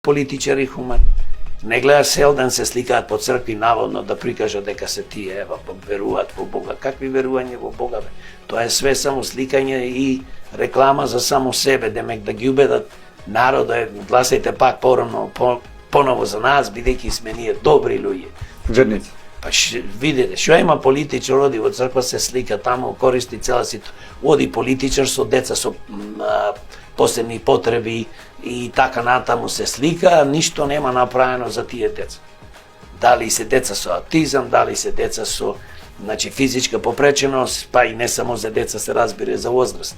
политичари хумани. Не гледаш цел ден се сликаат по цркви наводно да прикажат дека се тие, ева, веруваат во Бога. Какви верување во Бога, бе? Тоа е све само сликање и реклама за само себе, демек да ги убедат народа, гласајте пак поново за нас, бидејќи сме ние добри луѓе. Верници. Па видите, што има политичар, оди во црква, се слика таму, користи цела оди политичар со деца со посебни потреби и така натаму се слика, ништо нема направено за тие деца. Дали се деца со аутизам, дали се деца со физичка попреченост, па и не само за деца се разбира за возраст.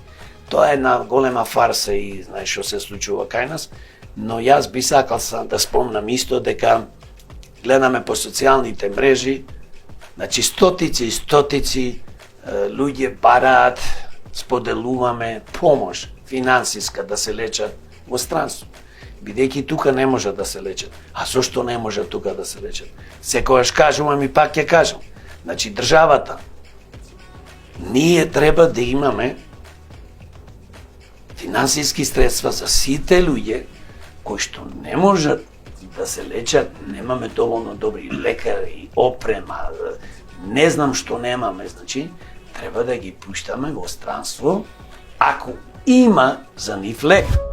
Тоа е една голема фарса и знаеш што се случува кај нас, но јас би сакал да спомнам исто дека гледаме по социјалните мрежи, стотици и стотици луѓе бараат, споделуваме помош финансиска да се лечат во странство. Бидејќи тука не може да се лечат. А зошто не може тука да се лечат? Секогаш кажувам и пак ќе кажам. Државата, ние треба да имаме финансиски средства за сите луѓе кои што не можат да се лечат, немаме доволно добри лекари, опрема, не знам што немаме, треба да ги пуштаме во странство, ако има за нив лек.